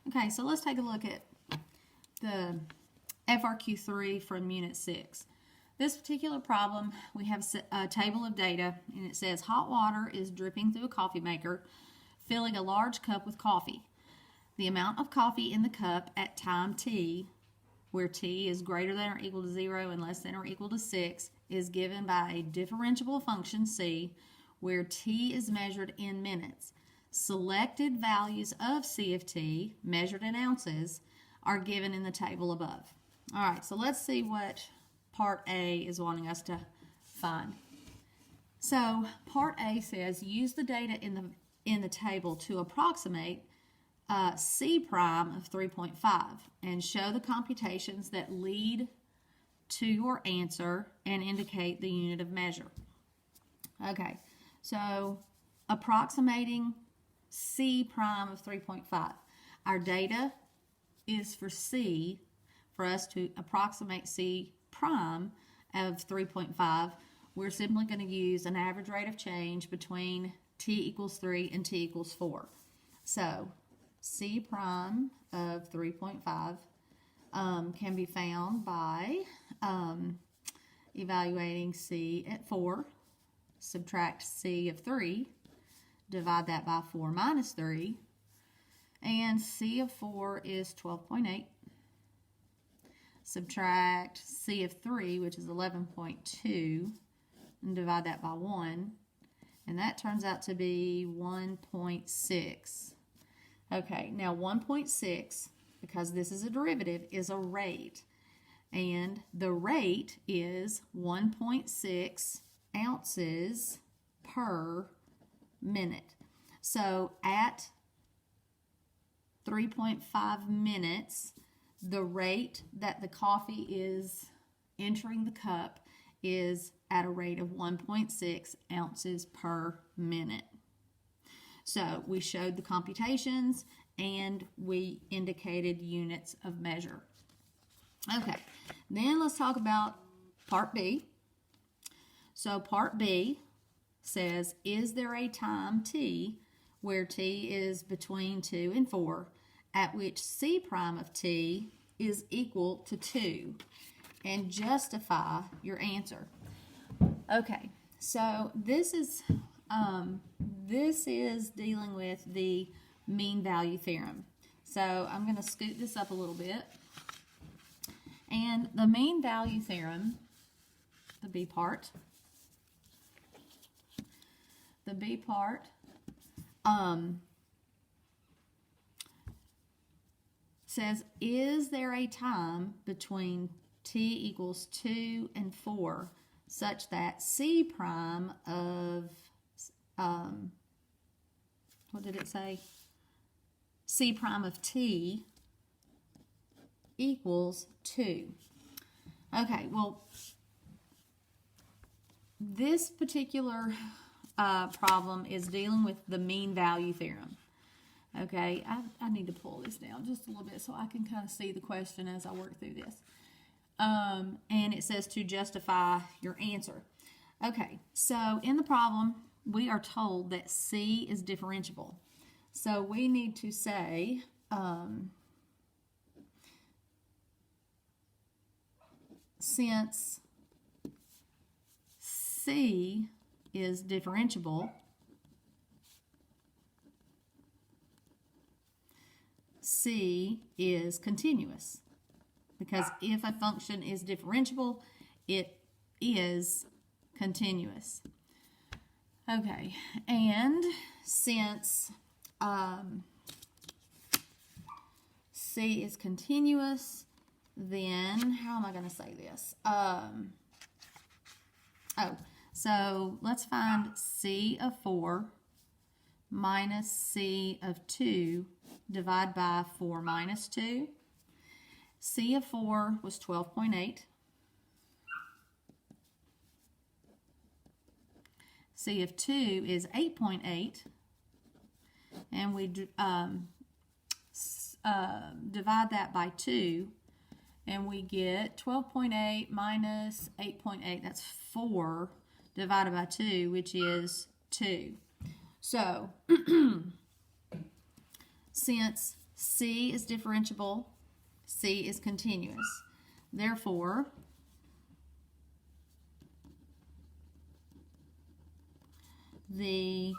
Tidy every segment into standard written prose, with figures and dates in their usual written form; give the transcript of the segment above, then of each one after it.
Okay, so let's take a look at the FRQ3 from Unit 6. This particular problem, we have a table of data, and it says hot water is dripping through a coffee maker, filling a large cup with coffee. The amount of coffee in the cup at time t, where t is greater than or equal to 0 and less than or equal to 6, is given by a differentiable function c, where t is measured in minutes. Selected values of C of t, measured in ounces, are given in the table above. All right, so let's see what Part A is wanting us to find. So Part A says use the data in the table to approximate C prime of 3.5 and show the computations that lead to your answer and indicate the unit of measure. Okay, so approximating C prime of 3.5. Our data is for C, for us to approximate C prime of 3.5. We're simply going to use an average rate of change between t equals 3 and t equals 4. So C prime of 3.5 can be found by evaluating C at 4, subtract C of 3, divide that by 4 minus 3, and C of 4 is 12.8. Subtract C of 3, which is 11.2, and divide that by 1, and that turns out to be 1.6. Okay, now 1.6, because this is a derivative, is a rate, and the rate is 1.6 ounces per minute. So at 3.5 minutes, the rate that the coffee is entering the cup is at a rate of 1.6 ounces per minute. So we showed the computations and we indicated units of measure. Okay, then let's talk about Part B. So Part B says, is there a time t where t is between 2 and 4 at which C prime of t is equal to 2, and justify your answer. Okay, so this is dealing with the mean value theorem. So I'm going to scoot this up a little bit. And the mean value theorem, the B part, says, is there a time between t equals 2 and 4 such that C prime of, what did it say? C prime of t equals 2. Okay, well, this particular problem is dealing with the mean value theorem. Okay, I need to pull this down just a little bit so I can kind of see the question as I work through this. And it says to justify your answer. Okay, so in the problem, we are told that C is differentiable. So we need to say, since C is differentiable, C is continuous, because if a function is differentiable, it is continuous. Okay, and since C is continuous, then how am I going to say this? So let's find C of 4 minus C of 2, divide by 4 minus 2. C of 4 was 12.8. C of 2 is 8.8. And we divide that by 2, and we get 12.8 minus 8.8. That's 4 divided by 2, which is 2. So, since C is differentiable, C is continuous. Therefore, the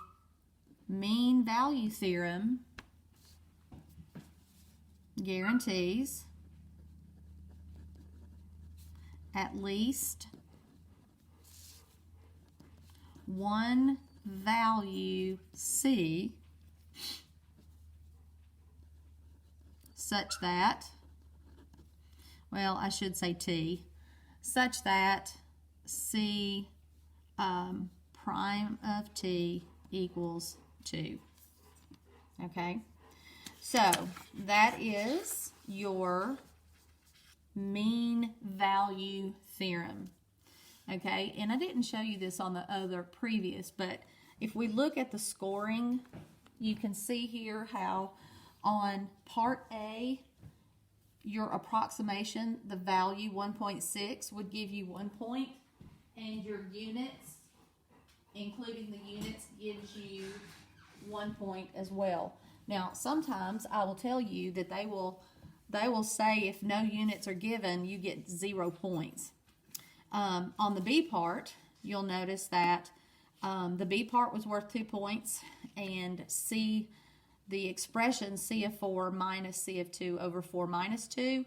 mean value theorem guarantees at least one value C such that, well, I should say T, such that C prime of T equals 2. Okay, so that is your mean value theorem. Okay, and I didn't show you this on the other previous, but if we look at the scoring, you can see here how on part A, your approximation, the value 1.6 would give you 1 point, and your units, including the units, gives you 1 point as well. Now, sometimes I will tell you that they will say if no units are given, you get 0 points. On the B part, you'll notice that the B part was worth 2 points, and C, the expression C of 4 minus C of 2 over 4 minus 2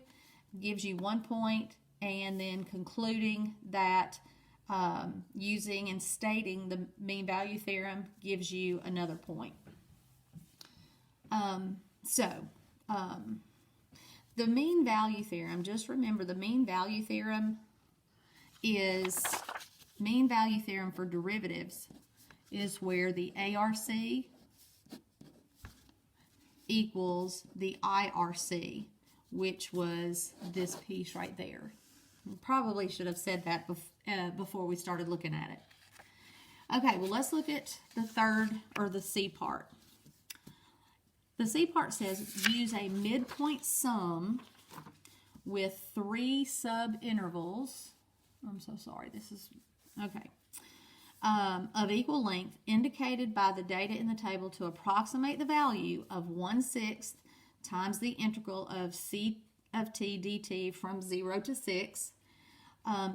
gives you 1 point, and then concluding that using and stating the mean value theorem gives you another point. The mean value theorem, just remember the mean value theorem is, mean value theorem for derivatives is where the ARC equals the IRC, which was this piece right there. Probably should have said that before we started looking at it. Okay, well, let's look at the third, or the C part. The C part says use a midpoint sum with 3 sub-intervals. I'm so sorry, this is, okay. Of equal length indicated by the data in the table to approximate the value of 1/6 times the integral of C of t dt from 0 to 6.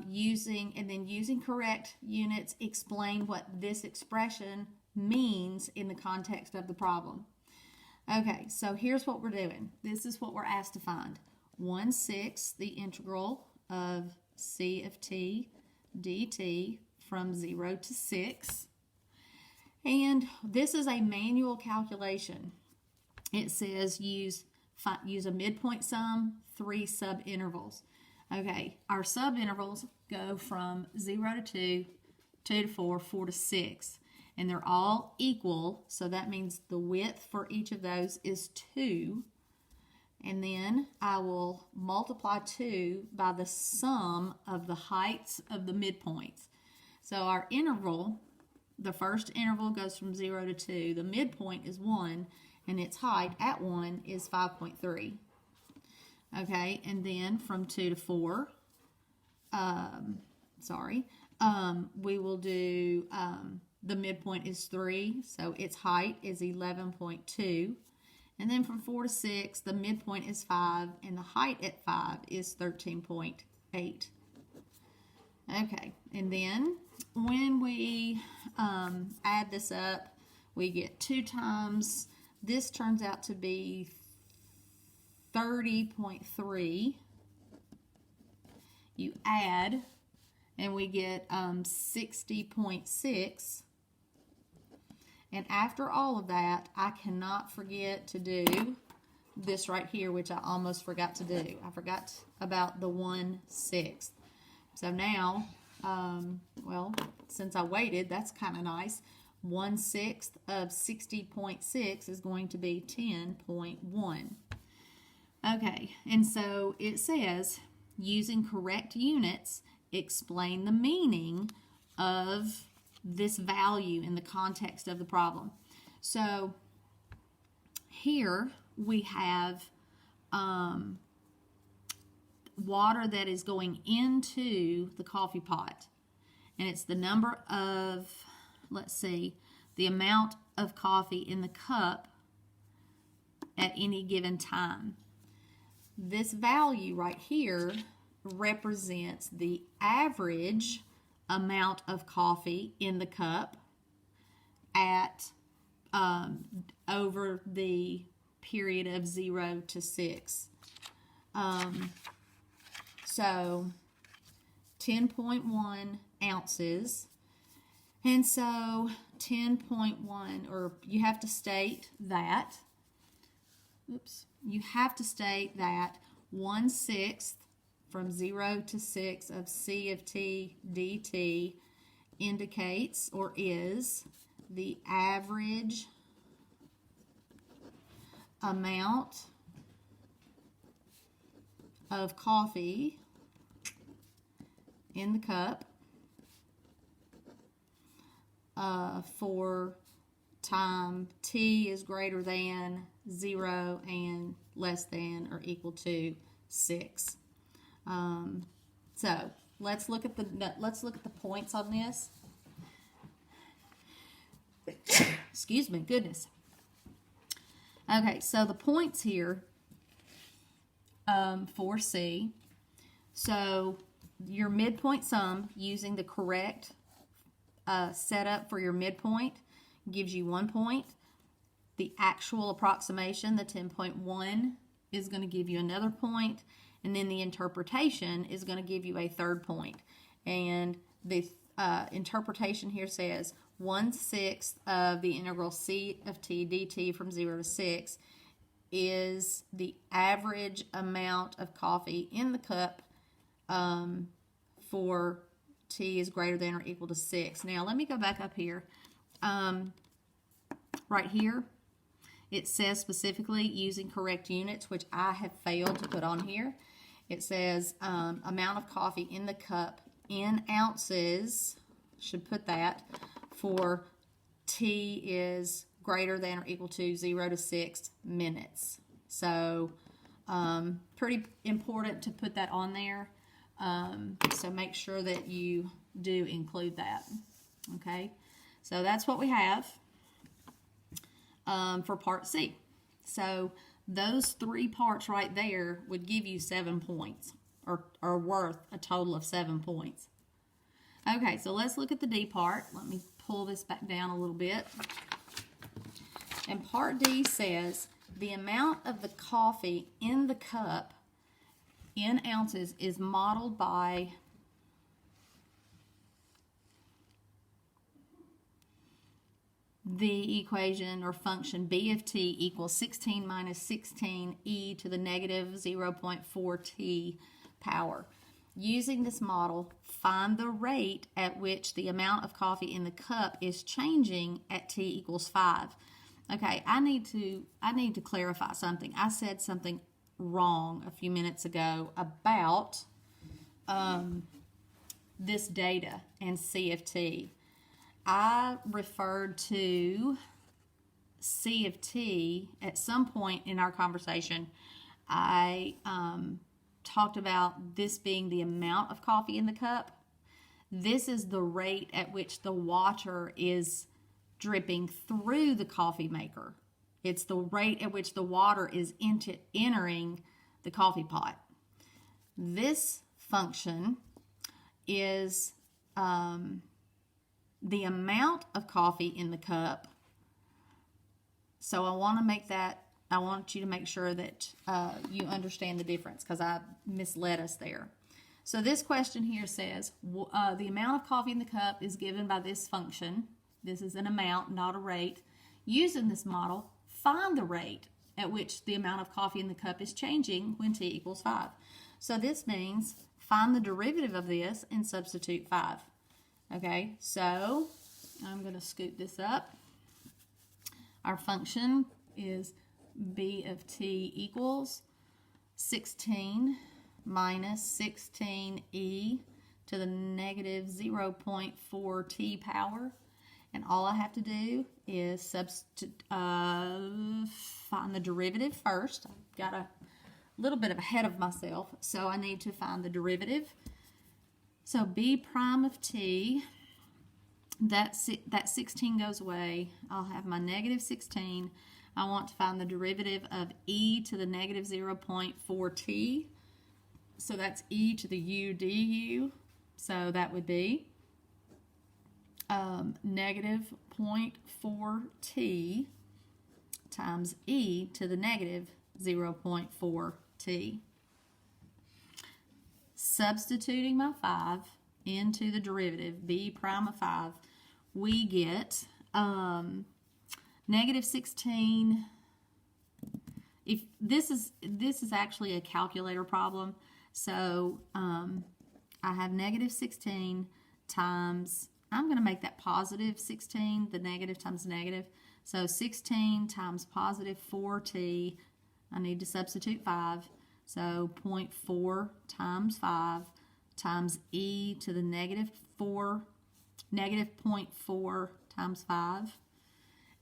Using correct units, explain what this expression means in the context of the problem. Okay, so here's what we're doing. This is what we're asked to find. 1/6 the integral of C of t dt from 0 to 6. And this is a manual calculation. It says use a midpoint sum, 3 sub-intervals. Okay, our sub-intervals go from 0 to 2, 2 to 4, 4 to 6. And they're all equal, so that means the width for each of those is 2. And then I will multiply 2 by the sum of the heights of the midpoints. So our interval, the first interval goes from 0 to 2. The midpoint is 1, and its height at 1 is 5.3. Okay, and then from 2 to 4, we will do, the midpoint is 3, so its height is 11.2. And then from 4 to 6, the midpoint is 5, and the height at 5 is 13.8. Okay, and then when we add this up, we get 2 times, this turns out to be 30.3. You add, and we get 60.6. And after all of that, I cannot forget to do this right here, which I almost forgot to do. I forgot about the 1/6. So now, since I waited, that's kind of nice. 1/6 of 60.6 is going to be 10.1. Okay, and so it says, using correct units, explain the meaning of this value in the context of the problem. So here we have water that is going into the coffee pot, and it's the number of, let's see, the amount of coffee in the cup at any given time. This value right here represents the average amount of coffee in the cup at over the period of 0 to 6. So 10.1 ounces. And so 10.1, or you have to state that, you have to state that 1/6 from 0 to 6 of C of T dt indicates or is the average amount of coffee in the cup for time T is greater than 0 and less than or equal to 6. So let's look at the points on this. Excuse me, goodness. Okay, so the points here for C. So your midpoint sum using the correct setup for your midpoint gives you 1 point. The actual approximation, the 10.1, is going to give you another point. And then the interpretation is going to give you a third point. And the interpretation here says 1/6 of the integral C of T dt from 0 to 6 is the average amount of coffee in the cup for T is greater than or equal to 6. Now, let me go back up here. Right here, it says specifically using correct units, which I have failed to put on here. It says amount of coffee in the cup in ounces, should put that, for T is greater than or equal to 0 to 6 minutes. So pretty important to put that on there. So make sure that you do include that. Okay, so that's what we have for part C. So those 3 parts right there would give you 7 points, or worth a total of 7 points. Okay, so let's look at the D part. Let me pull this back down a little bit. And part D says the amount of the coffee in the cup in ounces is modeled by the equation or function B of T equals 16 minus 16 e to the negative 0.4 T power. Using this model, find the rate at which the amount of coffee in the cup is changing at T equals 5. Okay, I need to clarify something. I said something wrong a few minutes ago about this data and C of T. I referred to C of T at some point in our conversation. I talked about this being the amount of coffee in the cup. This is the rate at which the water is dripping through the coffee maker. It's the rate at which the water is entering the coffee pot. This function is the amount of coffee in the cup. So I want you to make sure that you understand the difference, because I misled us there. So this question here says the amount of coffee in the cup is given by this function. This is an amount, not a rate. Using this model, find the rate at which the amount of coffee in the cup is changing when T equals 5. So this means find the derivative of this and substitute 5. Okay, so I'm going to scoot this up. Our function is B of T equals 16 minus 16e to the negative 0.4 T power. And all I have to do is find the derivative first. I've got a little bit ahead of myself, so I need to find the derivative. So B prime of T, that 16 goes away. I'll have my negative 16. I want to find the derivative of e to the negative 0.4t. So that's e to the u du. So that would be negative 0.4t times e to the negative 0.4t. Substituting my 5 into the derivative, b prime of 5, we get negative 16. If this is actually a calculator problem, so I have negative 16 times, I'm going to make that positive 16, the negative times negative. So 16 times positive 4t, I need to substitute 5. So 0.4 times 5 times e to the negative 0.4 times 5.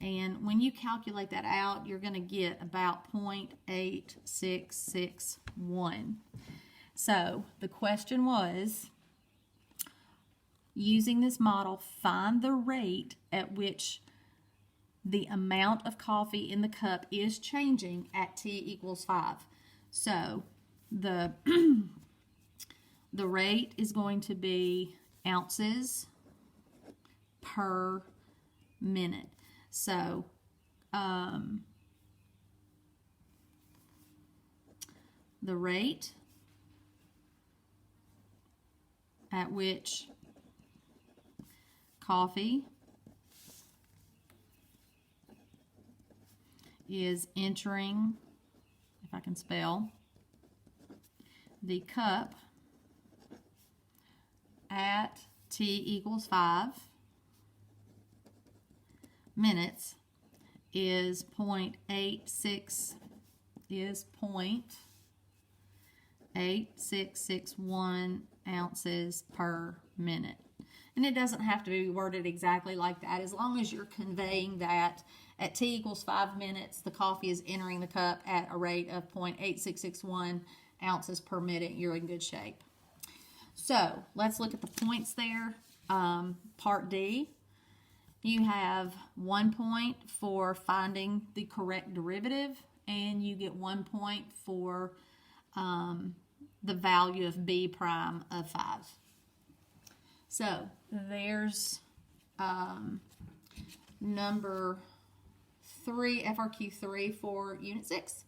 And when you calculate that out, you're going to get about 0.8661. So the question was, using this model, find the rate at which the amount of coffee in the cup is changing at t equals 5. So the rate is going to be ounces per minute. So the rate at which coffee is entering, if I can spell, the cup at t equals 5 minutes is 0.8661 ounces per minute. And it doesn't have to be worded exactly like that. As long as you're conveying that at t equals 5 minutes, the coffee is entering the cup at a rate of 0.8661 ounces per minute, you're in good shape. So let's look at the points there. Part D, you have 1 point for finding the correct derivative, and you get 1 point for the value of b prime of 5. So there's number 3, FRQ 3 for Unit 6.